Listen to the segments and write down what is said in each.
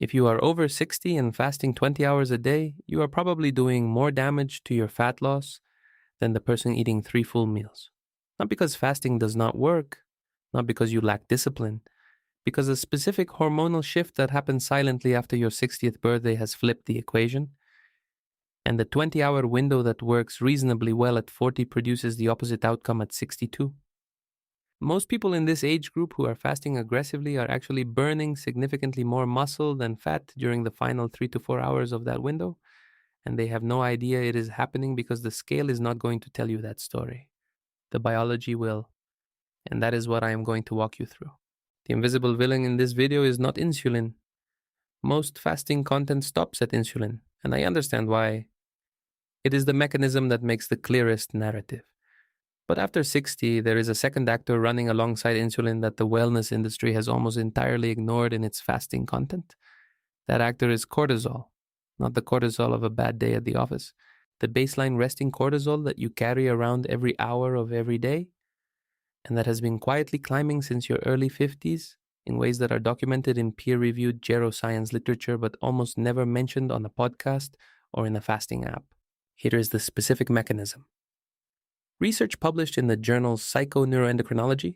If you are over 60 and fasting 20 hours a day, you are probably doing more damage to your fat loss than the person eating 3 full meals. Not because fasting does not work, not because you lack discipline, because a specific hormonal shift that happens silently after your 60th birthday has flipped the equation, and the 20-hour window that works reasonably well at 40 produces the opposite outcome at 62. Most people in this age group who are fasting aggressively are actually burning significantly more muscle than fat during the final 3 to 4 hours of that window, and they have no idea it is happening because the scale is not going to tell you that story. The biology will, and that is what I am going to walk you through. The invisible villain in this video is not insulin. Most fasting content stops at insulin, and I understand why. It is the mechanism that makes the clearest narrative. But after 60, there is a second actor running alongside insulin that the wellness industry has almost entirely ignored in its fasting content. That actor is cortisol, not the cortisol of a bad day at the office. The baseline resting cortisol that you carry around every hour of every day, and that has been quietly climbing since your early 50s in ways that are documented in peer-reviewed geroscience literature but almost never mentioned on a podcast or in a fasting app. Here is the specific mechanism. Research published in the journal Psychoneuroendocrinology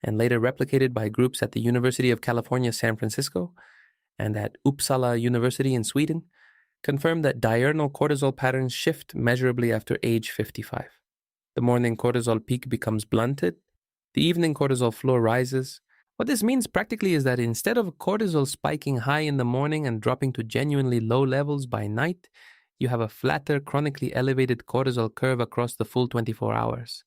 and later replicated by groups at the University of California, San Francisco, and at Uppsala University in Sweden confirmed that diurnal cortisol patterns shift measurably after age 55. The morning cortisol peak becomes blunted. The evening cortisol floor rises. What this means practically is that instead of cortisol spiking high in the morning and dropping to genuinely low levels by night, you have a flatter, chronically elevated cortisol curve across the full 24 hours.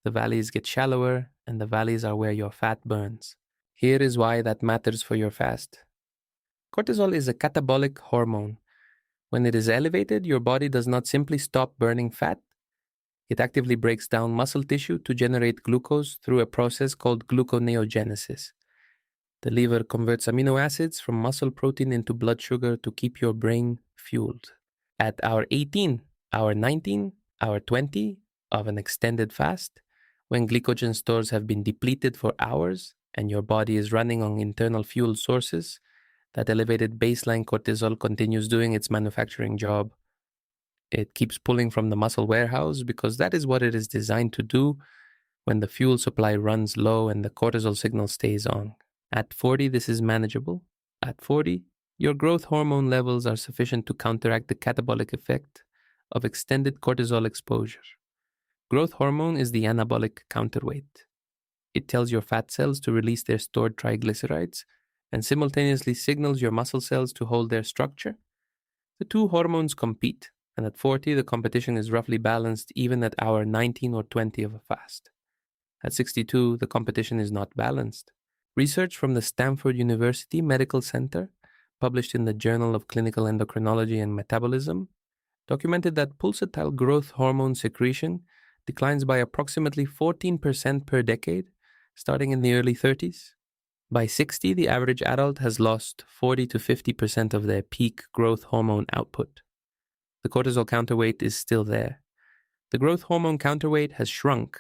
The valleys get shallower, and the valleys are where your fat burns. Here is why that matters for your fast. Cortisol is a catabolic hormone. When it is elevated, your body does not simply stop burning fat. It actively breaks down muscle tissue to generate glucose through a process called gluconeogenesis. The liver converts amino acids from muscle protein into blood sugar to keep your brain fueled. At hour 18, hour 19, hour 20 of an extended fast, when glycogen stores have been depleted for hours and your body is running on internal fuel sources, that elevated baseline cortisol continues doing its manufacturing job. It keeps pulling from the muscle warehouse because that is what it is designed to do when the fuel supply runs low and the cortisol signal stays on. At 40, this is manageable. At 40, your growth hormone levels are sufficient to counteract the catabolic effect of extended cortisol exposure. Growth hormone is the anabolic counterweight. It tells your fat cells to release their stored triglycerides and simultaneously signals your muscle cells to hold their structure. The two hormones compete, and at 40, the competition is roughly balanced even at hour 19 or 20 of a fast. At 62, the competition is not balanced. Research from the Stanford University Medical Center, published in the Journal of Clinical Endocrinology and Metabolism, documented that pulsatile growth hormone secretion declines by approximately 14% per decade, starting in the early 30s. By 60, the average adult has lost 40 to 50% of their peak growth hormone output. The cortisol counterweight is still there. The growth hormone counterweight has shrunk.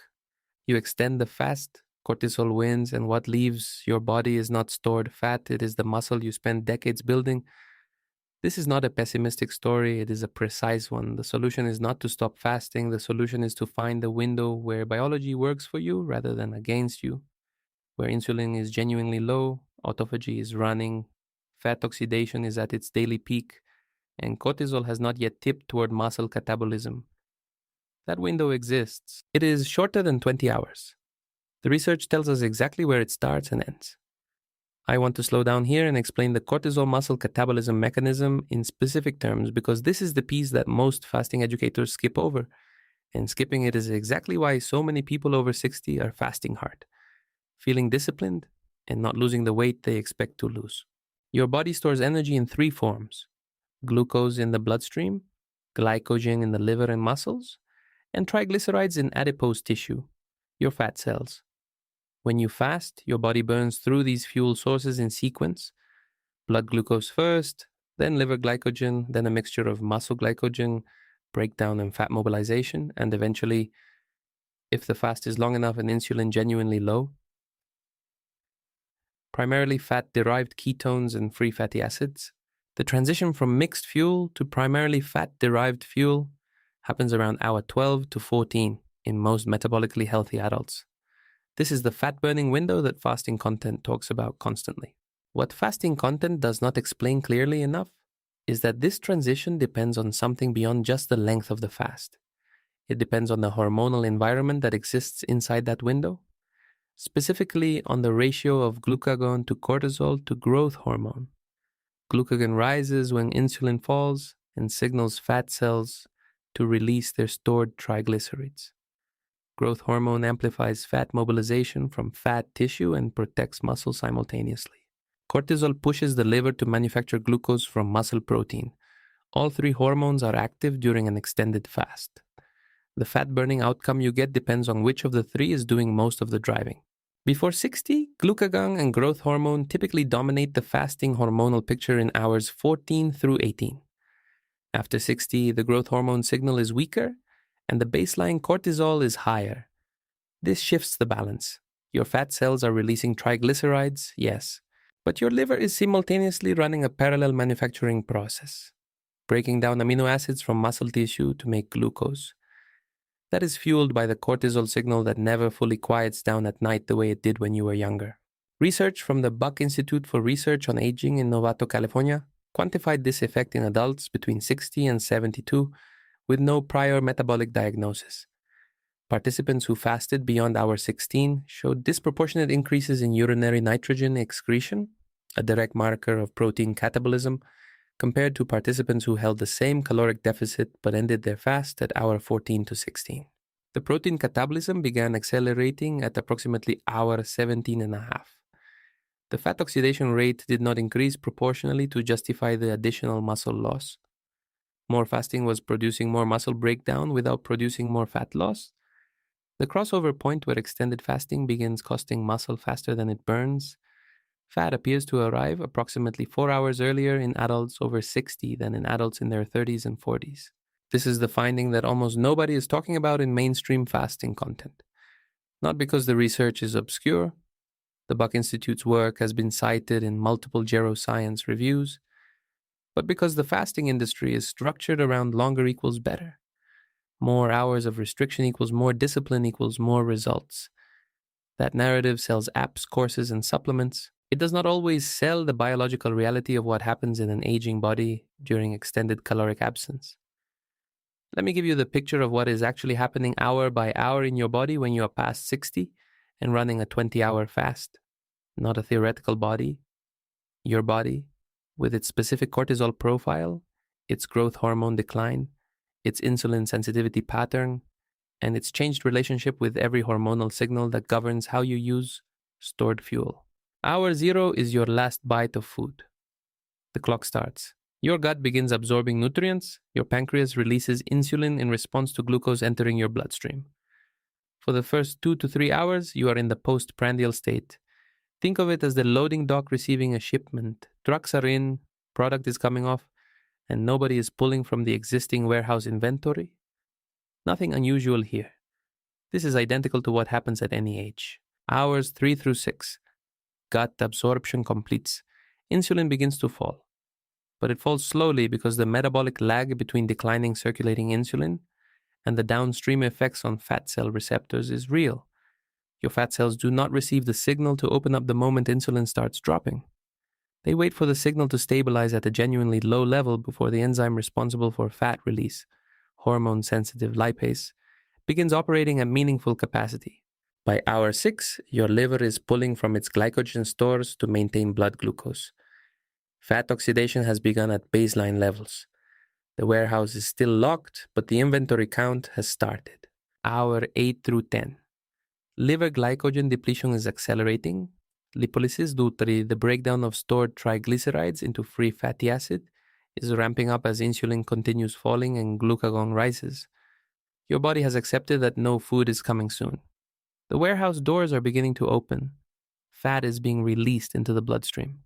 You extend the fast, cortisol wins, and what leaves your body is not stored fat, it is the muscle you spent decades building. This is not a pessimistic story, it is a precise one. The solution is not to stop fasting, the solution is to find the window where biology works for you rather than against you, where insulin is genuinely low, autophagy is running, fat oxidation is at its daily peak, and cortisol has not yet tipped toward muscle catabolism. That window exists. It is shorter than 20 hours. The research tells us exactly where it starts and ends. I want to slow down here and explain the cortisol muscle catabolism mechanism in specific terms because this is the piece that most fasting educators skip over. And skipping it is exactly why so many people over 60 are fasting hard, feeling disciplined and not losing the weight they expect to lose. Your body stores energy in 3 forms: glucose in the bloodstream, glycogen in the liver and muscles, and triglycerides in adipose tissue, your fat cells. When you fast, your body burns through these fuel sources in sequence: blood glucose first, then liver glycogen, then a mixture of muscle glycogen, breakdown and fat mobilization, and eventually, if the fast is long enough and insulin genuinely low, primarily fat-derived ketones and free fatty acids. The transition from mixed fuel to primarily fat-derived fuel happens around hour 12 to 14 in most metabolically healthy adults. This is the fat-burning window that fasting content talks about constantly. What fasting content does not explain clearly enough is that this transition depends on something beyond just the length of the fast. It depends on the hormonal environment that exists inside that window, specifically on the ratio of glucagon to cortisol to growth hormone. Glucagon rises when insulin falls and signals fat cells to release their stored triglycerides. Growth hormone amplifies fat mobilization from fat tissue and protects muscle simultaneously. Cortisol pushes the liver to manufacture glucose from muscle protein. All three hormones are active during an extended fast. The fat-burning outcome you get depends on which of the three is doing most of the driving. Before 60, glucagon and growth hormone typically dominate the fasting hormonal picture in hours 14 through 18. After 60, the growth hormone signal is weaker and the baseline cortisol is higher. This shifts the balance. Your fat cells are releasing triglycerides, yes, but your liver is simultaneously running a parallel manufacturing process, breaking down amino acids from muscle tissue to make glucose. That is fueled by the cortisol signal that never fully quiets down at night the way it did when you were younger. Research from the Buck Institute for Research on Aging in Novato, California, quantified this effect in adults between 60 and 72 with no prior metabolic diagnosis. Participants who fasted beyond hour 16 showed disproportionate increases in urinary nitrogen excretion, a direct marker of protein catabolism, compared to participants who held the same caloric deficit but ended their fast at hour 14 to 16. The protein catabolism began accelerating at approximately hour 17 and a half. The fat oxidation rate did not increase proportionally to justify the additional muscle loss. More fasting was producing more muscle breakdown without producing more fat loss. The crossover point where extended fasting begins costing muscle faster than it burns. Fat appears to arrive approximately 4 hours earlier in adults over 60 than in adults in their 30s and 40s. This is the finding that almost nobody is talking about in mainstream fasting content. Not because the research is obscure. The Buck Institute's work has been cited in multiple geroscience reviews, but because the fasting industry is structured around longer equals better. More hours of restriction equals more discipline equals more results. That narrative sells apps, courses, and supplements. It does not always sell the biological reality of what happens in an aging body during extended caloric absence. Let me give you the picture of what is actually happening hour by hour in your body when you are past 60 and running a 20-hour fast. Not a theoretical body. Your body, with its specific cortisol profile, its growth hormone decline, its insulin sensitivity pattern, and its changed relationship with every hormonal signal that governs how you use stored fuel. Hour 0 is your last bite of food. The clock starts. Your gut begins absorbing nutrients. Your pancreas releases insulin in response to glucose entering your bloodstream. For the first 2 to 3 hours, you are in the postprandial state. Think of it as the loading dock receiving a shipment. Trucks are in, product is coming off, and nobody is pulling from the existing warehouse inventory. Nothing unusual here. This is identical to what happens at any age. Hours 3 through 6. Gut absorption completes. Insulin begins to fall. But it falls slowly because the metabolic lag between declining circulating insulin and the downstream effects on fat cell receptors is real. Your fat cells do not receive the signal to open up the moment insulin starts dropping. They wait for the signal to stabilize at a genuinely low level before the enzyme responsible for fat release, hormone-sensitive lipase, begins operating at meaningful capacity. By hour 6, your liver is pulling from its glycogen stores to maintain blood glucose. Fat oxidation has begun at baseline levels. The warehouse is still locked, but the inventory count has started. Hour 8 through 10. Liver glycogen depletion is accelerating. Lipolysis, due to the breakdown of stored triglycerides into free fatty acid, is ramping up as insulin continues falling and glucagon rises. Your body has accepted that no food is coming soon. The warehouse doors are beginning to open. Fat is being released into the bloodstream.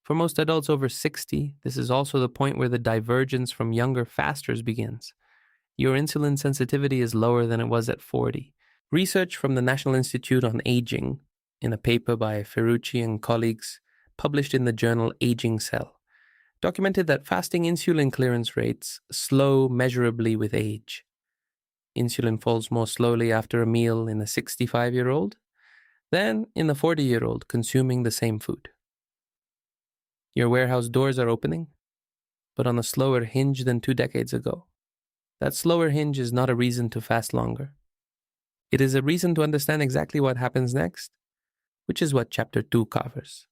For most adults over 60, this is also the point where the divergence from younger fasters begins. Your insulin sensitivity is lower than it was at 40. Research from the National Institute on Aging in a paper by Ferrucci and colleagues published in the journal Aging Cell, documented that fasting insulin clearance rates slow measurably with age. Insulin falls more slowly after a meal in a 65-year-old than in a 40-year-old consuming the same food. Your warehouse doors are opening, but on a slower hinge than 2 decades ago. That slower hinge is not a reason to fast longer. It is a reason to understand exactly what happens next, which is what Chapter 2 covers.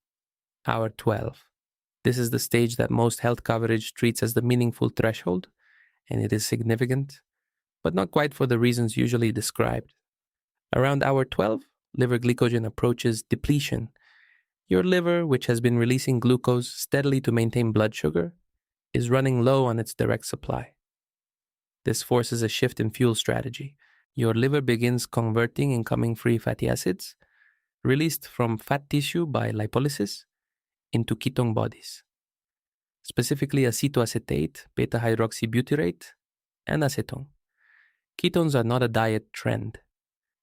Hour 12. This is the stage that most health coverage treats as the meaningful threshold, and it is significant, but not quite for the reasons usually described. Around hour 12, liver glycogen approaches depletion. Your liver, which has been releasing glucose steadily to maintain blood sugar, is running low on its direct supply. This forces a shift in fuel strategy. Your liver begins converting incoming free fatty acids, released from fat tissue by lipolysis, into ketone bodies, specifically acetoacetate, beta-hydroxybutyrate, and acetone. Ketones are not a diet trend.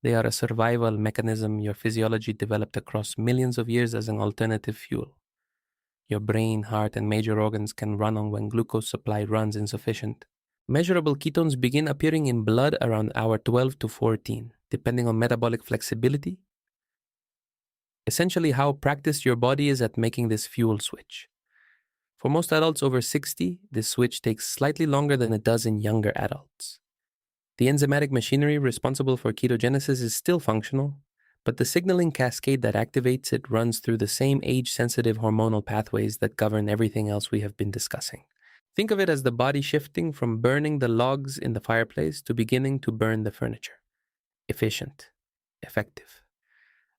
They are a survival mechanism your physiology developed across millions of years as an alternative fuel. Your brain, heart, and major organs can run on when glucose supply runs insufficient. Measurable ketones begin appearing in blood around hour 12 to 14, depending on metabolic flexibility. Essentially, how practiced your body is at making this fuel switch. For most adults over 60, this switch takes slightly longer than it does in younger adults. The enzymatic machinery responsible for ketogenesis is still functional, but the signaling cascade that activates it runs through the same age-sensitive hormonal pathways that govern everything else we have been discussing. Think of it as the body shifting from burning the logs in the fireplace to beginning to burn the furniture. Efficient, effective.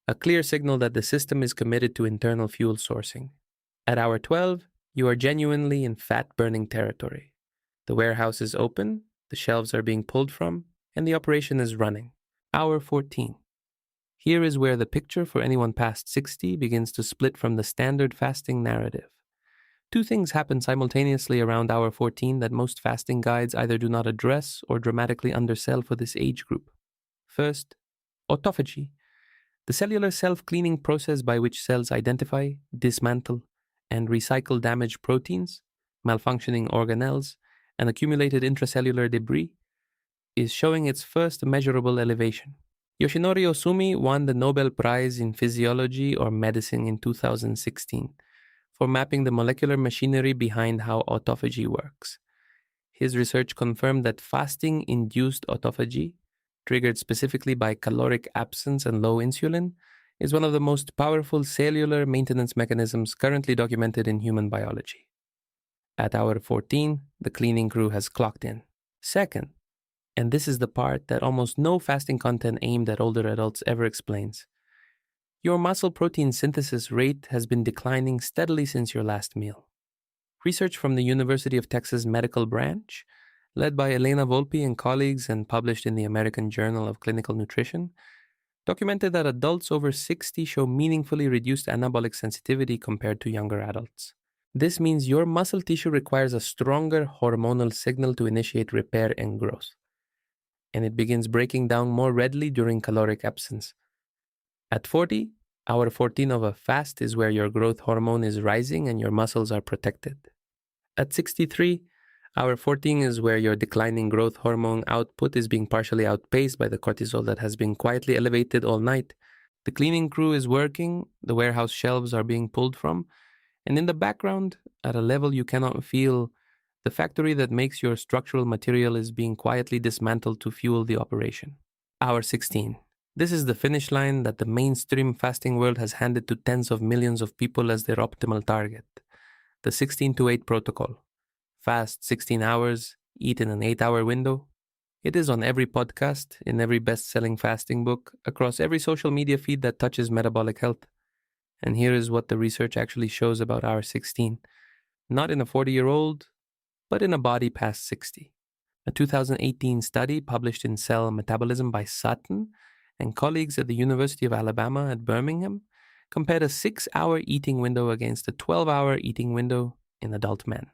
A clear signal that the system is committed to internal fuel sourcing. At hour 12, you are genuinely in fat-burning territory. The warehouse is open, the shelves are being pulled from, and the operation is running. Hour 14. Here is where the picture for anyone past 60 begins to split from the standard fasting narrative. Two things happen simultaneously around hour 14 that most fasting guides either do not address or dramatically undersell for this age group. First, autophagy, the cellular self-cleaning process by which cells identify, dismantle, and recycle damaged proteins, malfunctioning organelles, and accumulated intracellular debris, is showing its first measurable elevation. Yoshinori Osumi won the Nobel Prize in Physiology or Medicine in 2016 for mapping the molecular machinery behind how autophagy works. His research confirmed that fasting-induced autophagy, triggered specifically by caloric absence and low insulin, is one of the most powerful cellular maintenance mechanisms currently documented in human biology. At hour 14, the cleaning crew has clocked in. Second, and this is the part that almost no fasting content aimed at older adults ever explains, your muscle protein synthesis rate has been declining steadily since your last meal. Research from the University of Texas Medical Branch, led by Elena Volpi and colleagues and published in the American Journal of Clinical Nutrition, documented that adults over 60 show meaningfully reduced anabolic sensitivity compared to younger adults. This means your muscle tissue requires a stronger hormonal signal to initiate repair and growth, and it begins breaking down more readily during caloric absence. At 40, hour 14 of a fast is where your growth hormone is rising and your muscles are protected. At 63, hour 14 is where your declining growth hormone output is being partially outpaced by the cortisol that has been quietly elevated all night. The cleaning crew is working, the warehouse shelves are being pulled from, and in the background, at a level you cannot feel, the factory that makes your structural material is being quietly dismantled to fuel the operation. Hour 16. This is the finish line that the mainstream fasting world has handed to tens of millions of people as their optimal target. The 16-8 protocol. Fast 16 hours, eat in an 8-hour window. It is on every podcast, in every best-selling fasting book, across every social media feed that touches metabolic health. And here is what the research actually shows about hour 16. Not in a 40-year-old, but in a body past 60. A 2018 study published in Cell Metabolism by Sutton and colleagues at the University of Alabama at Birmingham compared a 6-hour eating window against a 12-hour eating window in adult men.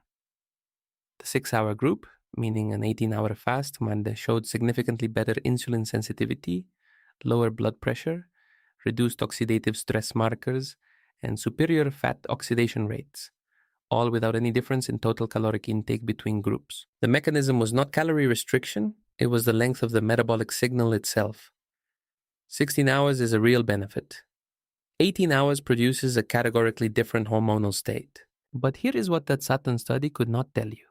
The 6-hour group, meaning an 18-hour fast, showed significantly better insulin sensitivity, lower blood pressure, reduced oxidative stress markers, and superior fat oxidation rates, all without any difference in total caloric intake between groups. The mechanism was not calorie restriction, it was the length of the metabolic signal itself. 16 hours is a real benefit. 18 hours produces a categorically different hormonal state. But here is what that Saturn study could not tell you.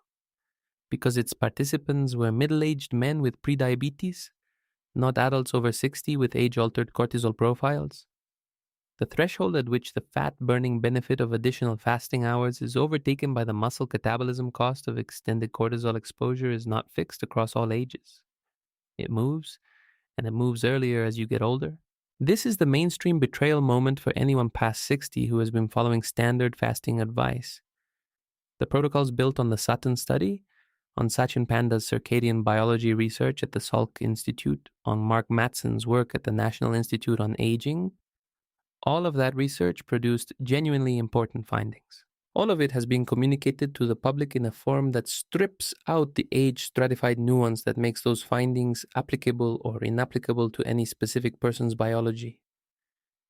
Because its participants were middle-aged men with prediabetes, not adults over 60 with age-altered cortisol profiles, the threshold at which the fat-burning benefit of additional fasting hours is overtaken by the muscle catabolism cost of extended cortisol exposure is not fixed across all ages. It moves, and it moves earlier as you get older. This is the mainstream betrayal moment for anyone past 60 who has been following standard fasting advice. The protocols built on the Sutton study, on Sachin Panda's circadian biology research at the Salk Institute, on Mark Mattson's work at the National Institute on Aging, all of that research produced genuinely important findings. All of it has been communicated to the public in a form that strips out the age-stratified nuance that makes those findings applicable or inapplicable to any specific person's biology.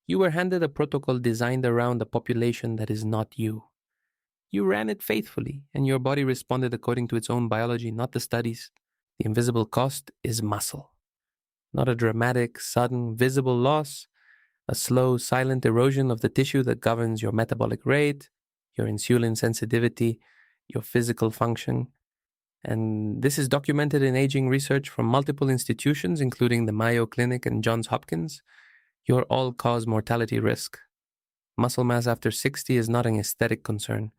You were handed a protocol designed around a population that is not you. You ran it faithfully, and your body responded according to its own biology, not the studies. The invisible cost is muscle. Not a dramatic, sudden, visible loss, a slow, silent erosion of the tissue that governs your metabolic rate, your insulin sensitivity, your physical function. And this is documented in aging research from multiple institutions, including the Mayo Clinic and Johns Hopkins, your all-cause mortality risk. Muscle mass after 60 is not an aesthetic concern.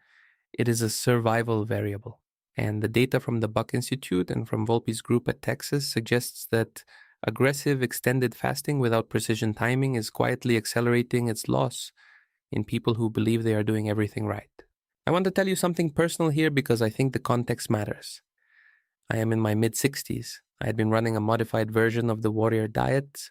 It is a survival variable. And the data from the Buck Institute and from Volpe's group at Texas suggests that aggressive extended fasting without precision timing is quietly accelerating its loss in people who believe they are doing everything right. I want to tell you something personal here because I think the context matters. I am in my mid-60s. I had been running a modified version of the Warrior Diet,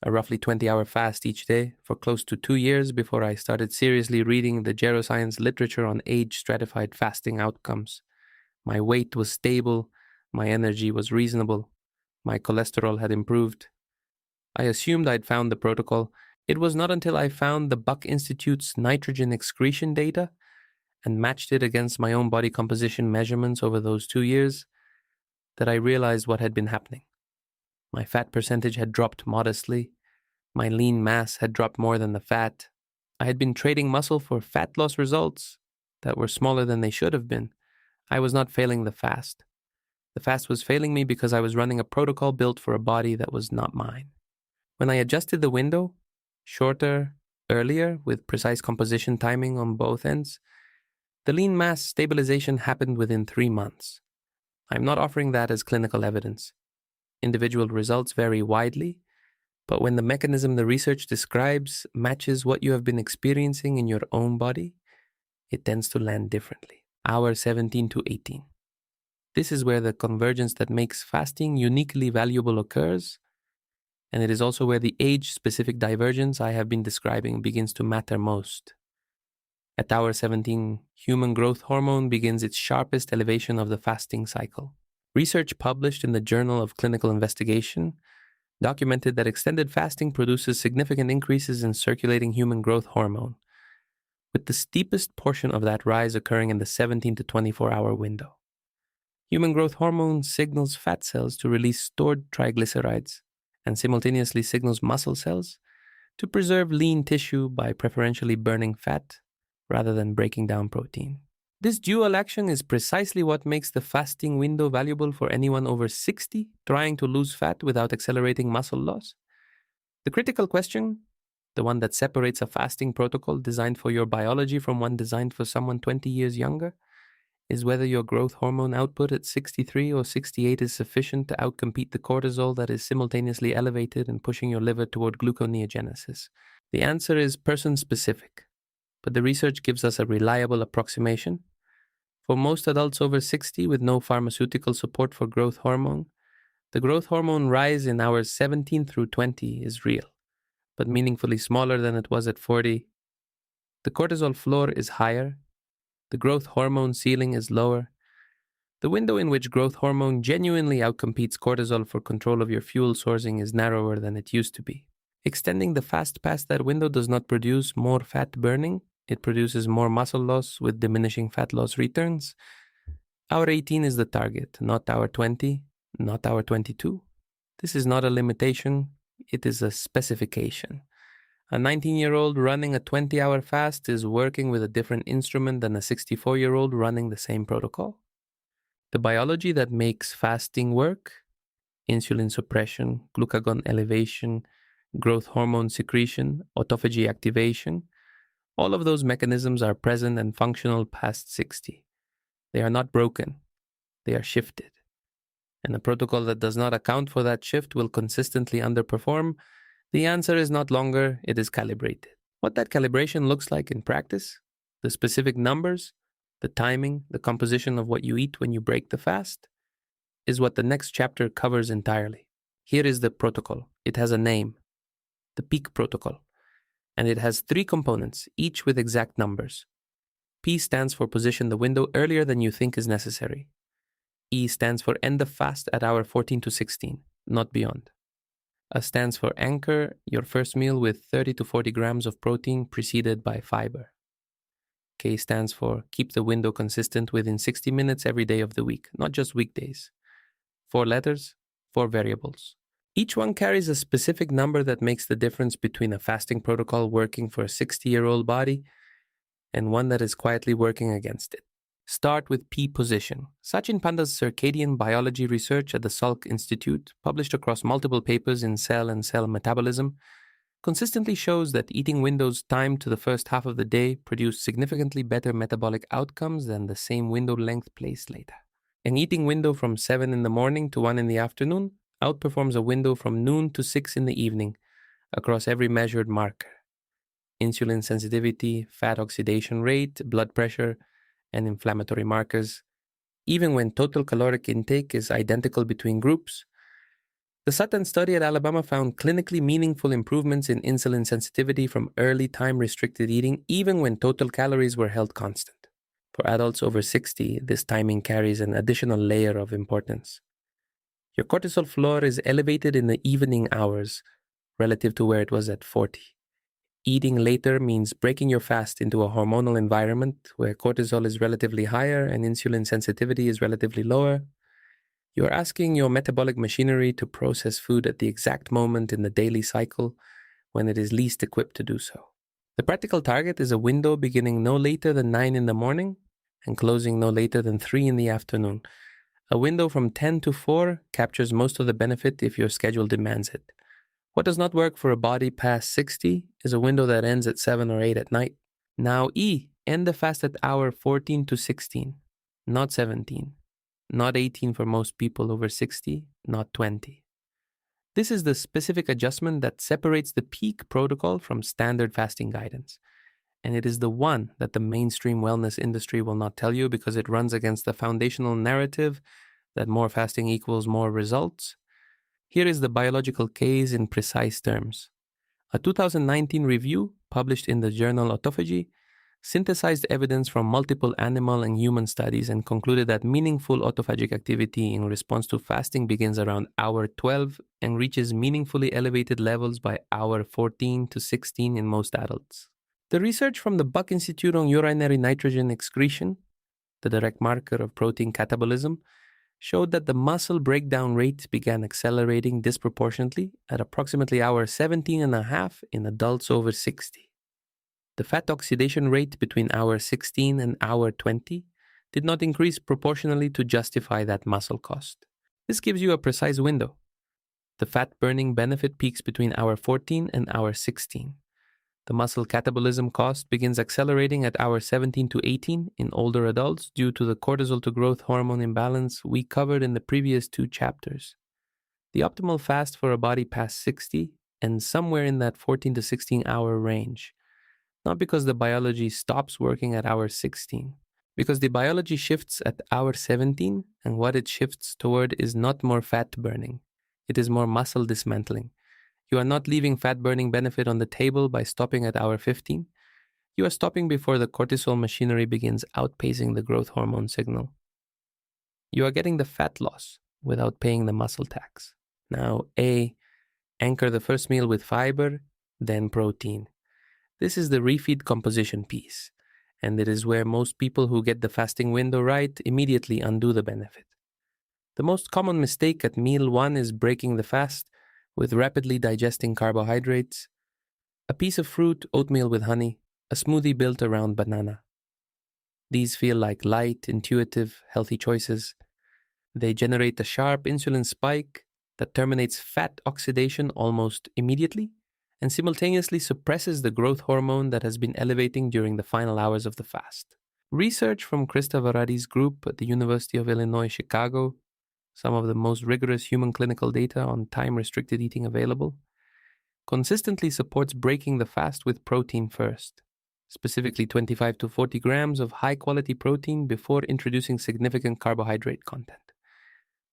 a roughly 20-hour fast each day, for close to 2 years before I started seriously reading the geroscience literature on age-stratified fasting outcomes. My weight was stable, my energy was reasonable, my cholesterol had improved. I assumed I'd found the protocol. It was not until I found the Buck Institute's nitrogen excretion data and matched it against my own body composition measurements over those 2 years that I realized what had been happening. My fat percentage had dropped modestly. My lean mass had dropped more than the fat. I had been trading muscle for fat loss results that were smaller than they should have been. I was not failing the fast. The fast was failing me because I was running a protocol built for a body that was not mine. When I adjusted the window, shorter, earlier, with precise composition timing on both ends, the lean mass stabilization happened within 3 months. I'm not offering that as clinical evidence. Individual results vary widely, but when the mechanism the research describes matches what you have been experiencing in your own body, it tends to land differently. Hour 17 to 18. This is where the convergence that makes fasting uniquely valuable occurs, and it is also where the age-specific divergence I have been describing begins to matter most. At hour 17, human growth hormone begins its sharpest elevation of the fasting cycle. Research published in the Journal of Clinical Investigation documented that extended fasting produces significant increases in circulating human growth hormone, with the steepest portion of that rise occurring in the 17 to 24-hour window. Human growth hormone signals fat cells to release stored triglycerides and simultaneously signals muscle cells to preserve lean tissue by preferentially burning fat rather than breaking down protein. This dual action is precisely what makes the fasting window valuable for anyone over 60 trying to lose fat without accelerating muscle loss. The critical question, the one that separates a fasting protocol designed for your biology from one designed for someone 20 years younger, is whether your growth hormone output at 63 or 68 is sufficient to outcompete the cortisol that is simultaneously elevated and pushing your liver toward gluconeogenesis. The answer is person-specific, but the research gives us a reliable approximation. For most adults over 60 with no pharmaceutical support for growth hormone, the growth hormone rise in hours 17 through 20 is real, but meaningfully smaller than it was at 40. The cortisol floor is higher. The growth hormone ceiling is lower. The window in which growth hormone genuinely outcompetes cortisol for control of your fuel sourcing is narrower than it used to be. Extending the fast past that window does not produce more fat burning, it produces more muscle loss with diminishing fat loss returns. Hour 18 is the target, not hour 20, not hour 22. This is not a limitation, it is a specification. A 19-year-old running a 20-hour fast is working with a different instrument than a 64-year-old running the same protocol. The biology that makes fasting work, insulin suppression, glucagon elevation, growth hormone secretion, autophagy activation, all of those mechanisms are present and functional past 60. They are not broken, they are shifted. And a protocol that does not account for that shift will consistently underperform. The answer is not longer, it is calibrated. What that calibration looks like in practice, the specific numbers, the timing, the composition of what you eat when you break the fast, is what the next chapter covers entirely. Here is the protocol. It has a name, the peak protocol, and it has 3 components, each with exact numbers. P stands for position the window earlier than you think is necessary. E stands for end the fast at hour 14 to 16, not beyond. A stands for anchor your first meal with 30 to 40 grams of protein preceded by fiber. K stands for keep the window consistent within 60 minutes every day of the week, not just weekdays. 4 letters, 4 variables. Each one carries a specific number that makes the difference between a fasting protocol working for a 60-year-old body and one that is quietly working against it. Start with P position. Sachin Panda's circadian biology research at the Salk Institute, published across multiple papers in Cell and Cell Metabolism, consistently shows that eating windows timed to the first half of the day produce significantly better metabolic outcomes than the same window length placed later. An eating window from 7 in the morning to 1 in the afternoon outperforms a window from noon to 6 in the evening across every measured marker: insulin sensitivity, fat oxidation rate, blood pressure, and inflammatory markers, even when total caloric intake is identical between groups. The Sutton study at Alabama found clinically meaningful improvements in insulin sensitivity from early time-restricted eating, even when total calories were held constant. For adults over 60, this timing carries an additional layer of importance. Your cortisol floor is elevated in the evening hours relative to where it was at 40. Eating later means breaking your fast into a hormonal environment where cortisol is relatively higher and insulin sensitivity is relatively lower. You are asking your metabolic machinery to process food at the exact moment in the daily cycle when it is least equipped to do so. The practical target is a window beginning no later than 9 in the morning and closing no later than 3 in the afternoon. A window from 10 to 4 captures most of the benefit if your schedule demands it. What does not work for a body past 60 is a window that ends at 7 or 8 at night. Now E, end the fast at hour 14 to 16, not 17, not 18 for most people over 60, not 20. This is the specific adjustment that separates the peak protocol from standard fasting guidance. And it is the one that the mainstream wellness industry will not tell you because it runs against the foundational narrative that more fasting equals more results. Here is the biological case in precise terms. A 2019 review, published in the journal Autophagy, synthesized evidence from multiple animal and human studies and concluded that meaningful autophagic activity in response to fasting begins around hour 12 and reaches meaningfully elevated levels by hour 14 to 16 in most adults. The research from the Buck Institute on urinary nitrogen excretion, the direct marker of protein catabolism, showed that the muscle breakdown rate began accelerating disproportionately at approximately hour 17 and a half in adults over 60. The fat oxidation rate between hour 16 and hour 20 did not increase proportionally to justify that muscle cost. This gives you a precise window. The fat burning benefit peaks between hour 14 and hour 16. The muscle catabolism cost begins accelerating at hour 17 to 18 in older adults due to the cortisol to growth hormone imbalance we covered in the previous 2 chapters. The optimal fast for a body past 60 ends somewhere in that 14 to 16 hour range, not because the biology stops working at hour 16, because the biology shifts at hour 17 and what it shifts toward is not more fat burning, it is more muscle dismantling. You are not leaving fat-burning benefit on the table by stopping at hour 15. You are stopping before the cortisol machinery begins outpacing the growth hormone signal. You are getting the fat loss without paying the muscle tax. Now, A, Anchor the first meal with fiber, then protein. This is the refeed composition piece, and it is where most people who get the fasting window right immediately undo the benefit. The most common mistake at meal 1 is breaking the fast with rapidly digesting carbohydrates, a piece of fruit, oatmeal with honey, a smoothie built around banana. These feel like light, intuitive, healthy choices. They generate a sharp insulin spike that terminates fat oxidation almost immediately and simultaneously suppresses the growth hormone that has been elevating during the final hours of the fast. Research from Krista Varadi's group at the University of Illinois, Chicago, some of the most rigorous human clinical data on time-restricted eating available, consistently supports breaking the fast with protein first, specifically 25 to 40 grams of high-quality protein before introducing significant carbohydrate content.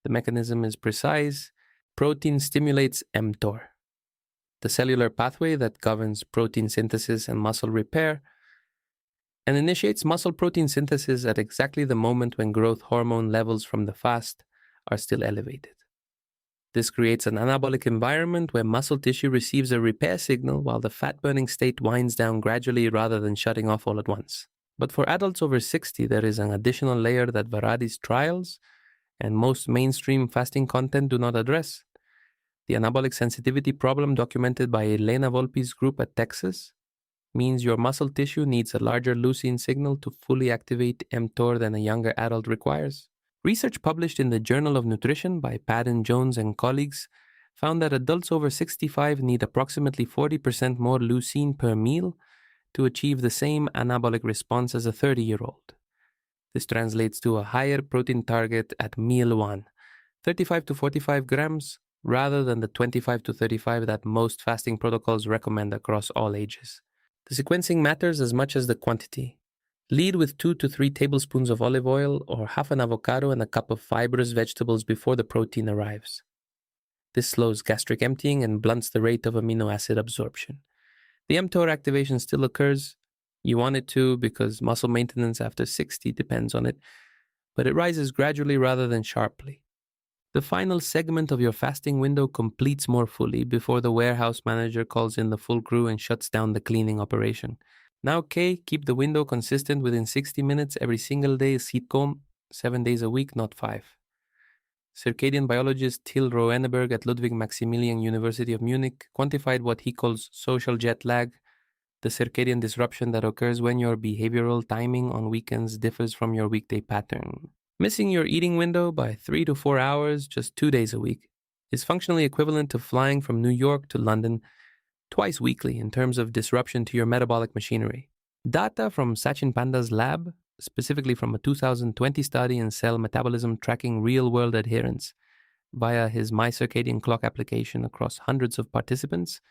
The mechanism is precise. Protein stimulates mTOR, the cellular pathway that governs protein synthesis and muscle repair, and initiates muscle protein synthesis at exactly the moment when growth hormone levels from the fast are still elevated. This creates an anabolic environment where muscle tissue receives a repair signal while the fat-burning state winds down gradually rather than shutting off all at once. But for adults over 60, there is an additional layer that Varadi's trials and most mainstream fasting content do not address. The anabolic sensitivity problem documented by Elena Volpi's group at Texas means your muscle tissue needs a larger leucine signal to fully activate mTOR than a younger adult requires. Research published in the Journal of Nutrition by Padden Jones and colleagues found that adults over 65 need approximately 40% more leucine per meal to achieve the same anabolic response as a 30-year-old. This translates to a higher protein target at meal 1, 35 to 45 grams, rather than the 25 to 35 that most fasting protocols recommend across all ages. The sequencing matters as much as the quantity. Lead with 2 to 3 tablespoons of olive oil or half an avocado and a cup of fibrous vegetables before the protein arrives. This slows gastric emptying and blunts the rate of amino acid absorption. The mTOR activation still occurs. You want it to because muscle maintenance after 60 depends on it, but it rises gradually rather than sharply. The final segment of your fasting window completes more fully before the warehouse manager calls in the full crew and shuts down the cleaning operation. Now, K, keep the window consistent within 60 minutes every single day, sitcom, 7 days a week, not 5. Circadian biologist Till Roeneberg at Ludwig Maximilian University of Munich quantified what he calls social jet lag, the circadian disruption that occurs when your behavioral timing on weekends differs from your weekday pattern. Missing your eating window by 3 to 4 hours just 2 days a week is functionally equivalent to flying from New York to London twice weekly in terms of disruption to your metabolic machinery. Data from Sachin Panda's lab, specifically from a 2020 study in cell metabolism tracking real-world adherence via his My Circadian Clock application across hundreds of participants,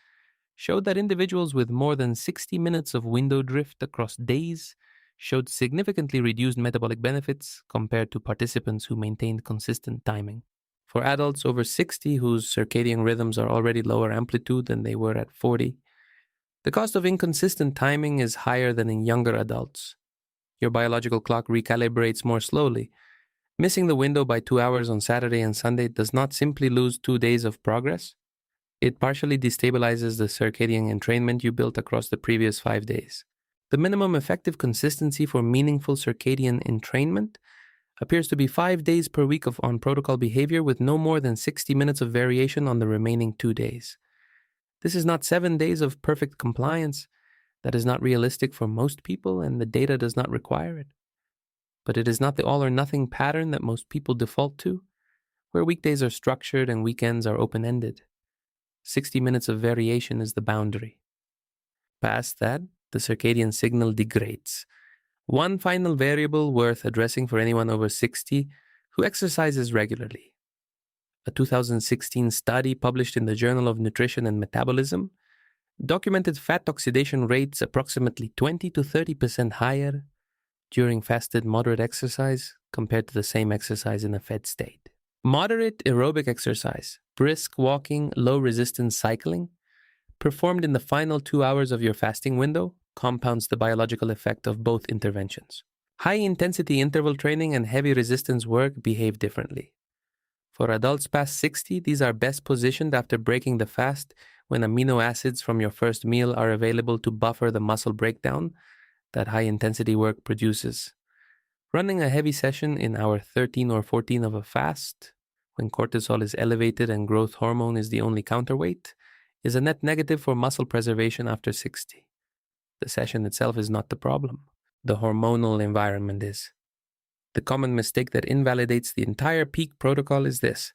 showed that individuals with more than 60 minutes of window drift across days showed significantly reduced metabolic benefits compared to participants who maintained consistent timing. For adults over 60 whose circadian rhythms are already lower amplitude than they were at 40, the cost of inconsistent timing is higher than in younger adults. Your biological clock recalibrates more slowly. Missing the window by 2 hours on Saturday and Sunday does not simply lose 2 days of progress. It partially destabilizes the circadian entrainment you built across the previous 5 days. The minimum effective consistency for meaningful circadian entrainment appears to be 5 days per week of on-protocol behavior with no more than 60 minutes of variation on the remaining 2 days. This is not 7 days of perfect compliance. That is not realistic for most people, and the data does not require it. But it is not the all-or-nothing pattern that most people default to, where weekdays are structured and weekends are open-ended. 60 minutes of variation is the boundary. Past that, the circadian signal degrades. One final variable worth addressing for anyone over 60 who exercises regularly. A 2016 study published in the Journal of Nutrition and Metabolism documented fat oxidation rates approximately 20 to 30% higher during fasted moderate exercise compared to the same exercise in a fed state. Moderate aerobic exercise, brisk walking, low resistance cycling, performed in the final 2 hours of your fasting window compounds the biological effect of both interventions. High-intensity interval training and heavy resistance work behave differently. For adults past 60, these are best positioned after breaking the fast when amino acids from your first meal are available to buffer the muscle breakdown that high intensity work produces. Running a heavy session in hour 13 or 14 of a fast, when cortisol is elevated and growth hormone is the only counterweight, is a net negative for muscle preservation after 60. The session itself is not the problem. The hormonal environment is. The common mistake that invalidates the entire peak protocol is this.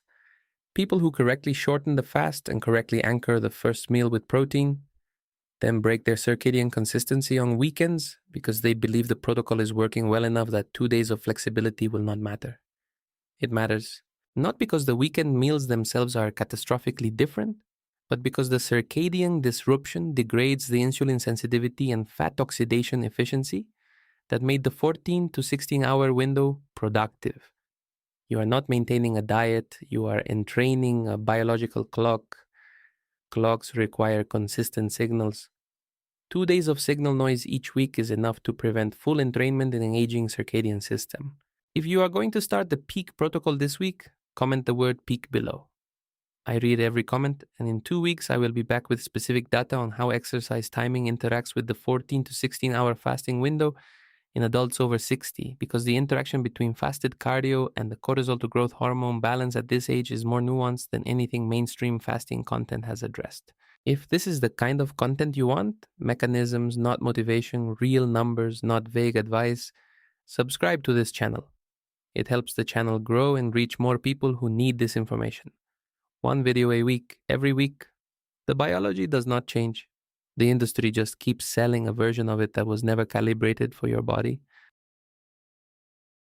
People who correctly shorten the fast and correctly anchor the first meal with protein, then break their circadian consistency on weekends because they believe the protocol is working well enough that 2 days of flexibility will not matter. It matters, not because the weekend meals themselves are catastrophically different, but because the circadian disruption degrades the insulin sensitivity and fat oxidation efficiency that made the 14 to 16-hour window productive. You are not maintaining a diet, you are entraining a biological clock. Clocks require consistent signals. 2 days of signal noise each week is enough to prevent full entrainment in an aging circadian system. If you are going to start the peak protocol this week, comment the word peak below. I read every comment, and in 2 weeks I will be back with specific data on how exercise timing interacts with the 14 to 16-hour fasting window in adults over 60, because the interaction between fasted cardio and the cortisol to growth hormone balance at this age is more nuanced than anything mainstream fasting content has addressed. If this is the kind of content you want, mechanisms, not motivation, real numbers, not vague advice, subscribe to this channel. It helps the channel grow and reach more people who need this information. 1 video a week, every week. The biology does not change. The industry just keeps selling a version of it that was never calibrated for your body.